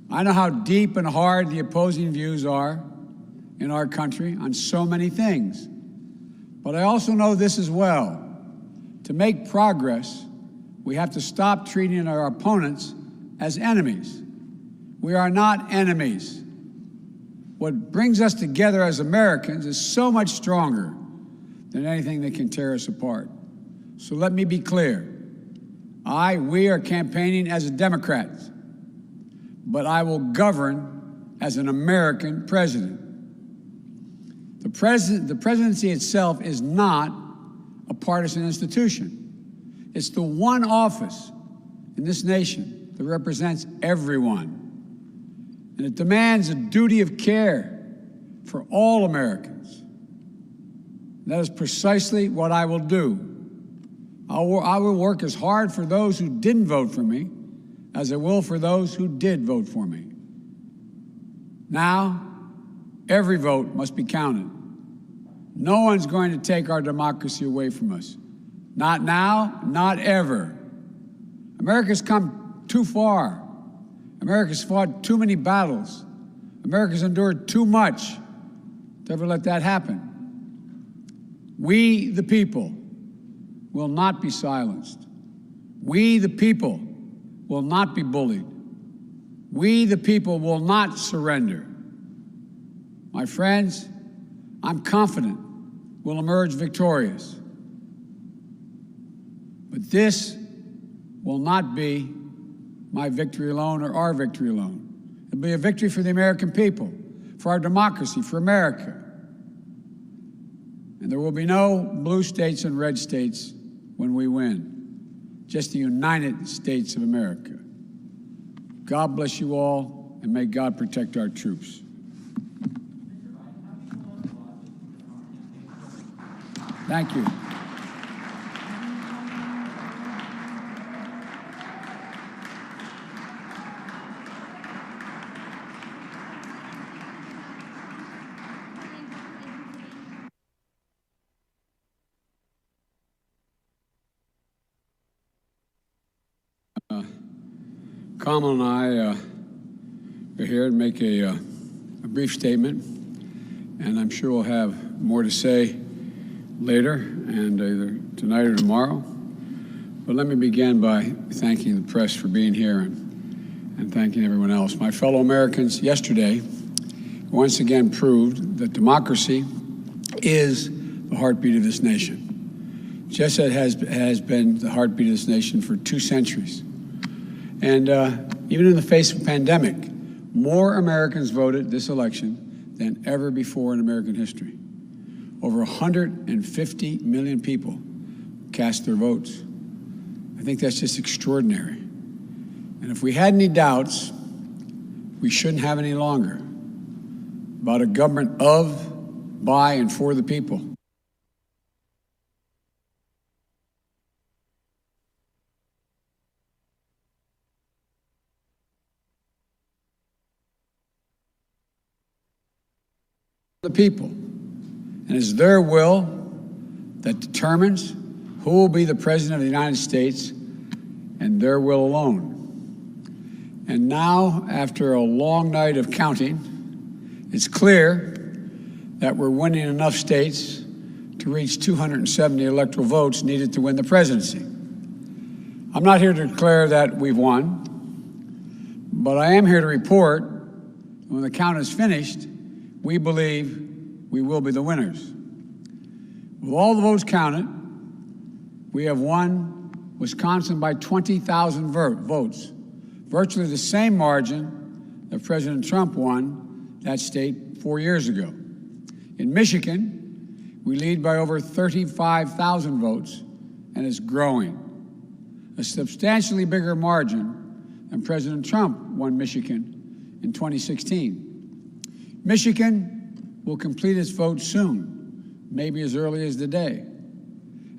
I know how deep and hard the opposing views are in our country on so many things. But I also know this as well. To make progress, we have to stop treating our opponents as enemies. We are not enemies. What brings us together as Americans is so much stronger than anything that can tear us apart. So let me be clear. We are campaigning as a Democrat, but I will govern as an American president. The presidency itself is not a partisan institution. It's the one office in this nation that represents everyone. And it demands a duty of care for all Americans. That is precisely what I will do. I will work as hard for those who didn't vote for me as I will for those who did vote for me. Now, every vote must be counted. No one's going to take our democracy away from us. Not now, not ever. America's come too far. America's fought too many battles. America's endured too much to ever let that happen. We, the people, will not be silenced. We, the people, will not be bullied. We, the people, will not surrender. My friends, I'm confident we'll emerge victorious. But this will not be my victory alone or our victory alone. It'll be a victory for the American people, for our democracy, for America. And there will be no blue states and red states when we win, just the United States of America. God bless you all, and may God protect our troops. Thank you. Kamala and I are here to make a brief statement, and I'm sure we'll have more to say later, and either tonight or tomorrow. But let me begin by thanking the press for being here and thanking everyone else. My fellow Americans, yesterday once again proved that democracy is the heartbeat of this nation, just as it has been the heartbeat of this nation for 2 centuries. And even in the face of a pandemic, more Americans voted this election than ever before in American history. Over 150 million people cast their votes. I think that's just extraordinary. And if we had any doubts, we shouldn't have any longer about a government of, by, and for the people. The people. And it's their will that determines who will be the President of the United States, and their will alone. And now, after a long night of counting, it's clear that we're winning enough states to reach 270 electoral votes needed to win the presidency. I'm not here to declare that we've won, but I am here to report when the count is finished, we believe we will be the winners. With all the votes counted, we have won Wisconsin by 20,000 votes, virtually the same margin that President Trump won that state 4 years ago. In Michigan, we lead by over 35,000 votes, and it's growing. A substantially bigger margin than President Trump won Michigan in 2016. Michigan will complete its vote soon, maybe as early as today.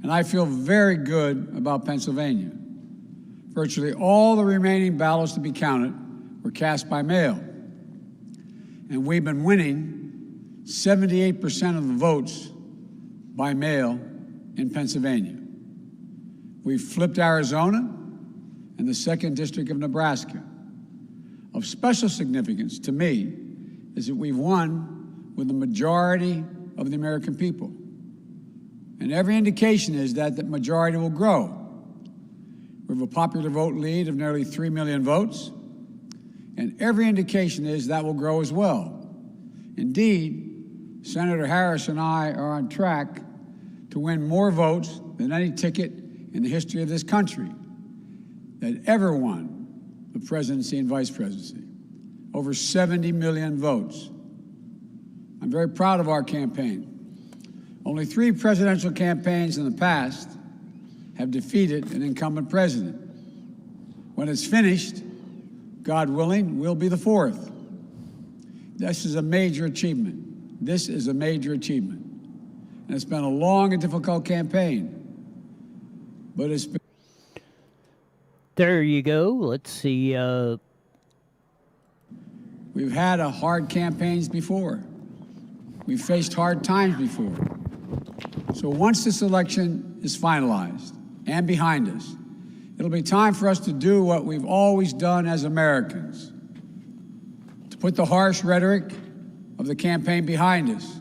And I feel very good about Pennsylvania. Virtually all the remaining ballots to be counted were cast by mail. And we've been winning 78% of the votes by mail in Pennsylvania. We've flipped Arizona and the 2nd District of Nebraska. Of special significance to me is that we've won with the majority of the American people. And every indication is that the majority will grow. We have a popular vote lead of nearly 3 million votes, and every indication is that will grow as well. Indeed, Senator Harris and I are on track to win more votes than any ticket in the history of this country that ever won the presidency and vice presidency. Over 70 million votes. I'm very proud of our campaign. Only 3 presidential campaigns in the past have defeated an incumbent president. When it's finished, God willing, we'll be the 4th. This is a major achievement. This is a major achievement. And it's been a long and difficult campaign. But it's been... There you go. Let's see. We've had hard campaigns before. We've faced hard times before. So once this election is finalized and behind us, it'll be time for us to do what we've always done as Americans, to put the harsh rhetoric of the campaign behind us,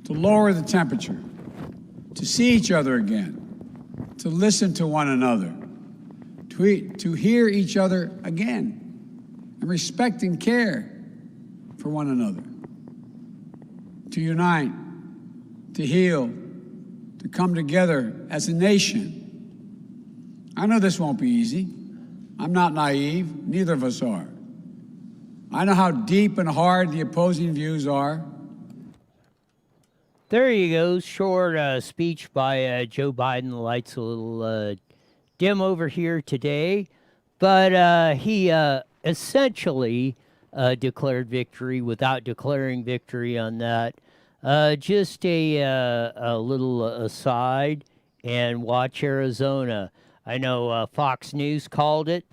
to lower the temperature, to see each other again, to listen to one another, to hear each other again, and respect and care for one another, to unite, to heal, to come together as a nation. I know this won't be easy. I'm not naive. Neither of us are. I know how deep and hard the opposing views are. There you go. Short speech by Joe Biden. The light's a little dim over here today. But he essentially declared victory without declaring victory on that. Just a little aside, and watch Arizona. I know Fox News called it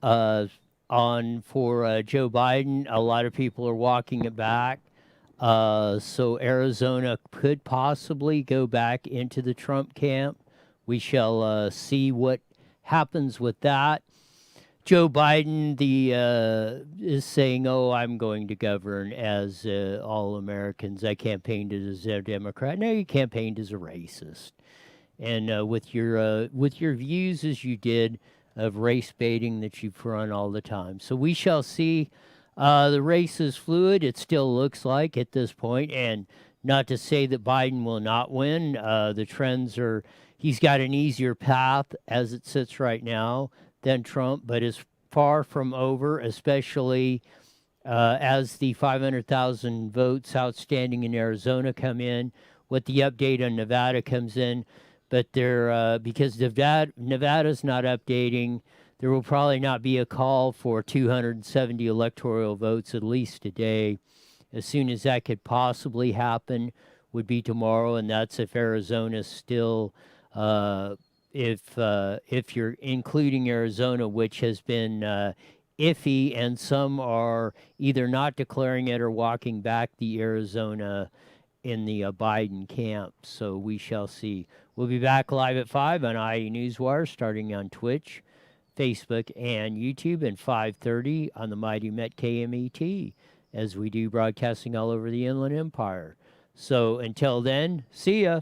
for Joe Biden. A lot of people are walking it back. So Arizona could possibly go back into the Trump camp. We shall see what happens with that. Joe Biden is saying, I'm going to govern as all Americans. I campaigned as a Democrat. No, you campaigned as a racist. And with your views as you did of race baiting that you've run all the time. So we shall see. The race is fluid. It still looks like at this point. And not to say that Biden will not win. The trends are, he's got an easier path as it sits right now than Trump, but is far from over, especially as the 500,000 votes outstanding in Arizona come in, what the update on Nevada comes in. But because Nevada's not updating, there will probably not be a call for 270 electoral votes, at least today. As soon as that could possibly happen would be tomorrow, and that's if Arizona's still if you're including Arizona, which has been iffy, and some are either not declaring it or walking back the Arizona in the Biden camp. So we shall see. We'll be back live at 5 on IE Newswire, starting on Twitch, Facebook, and YouTube, and 5:30 on the Mighty Met KMET, as we do broadcasting all over the Inland Empire. So until then, see ya.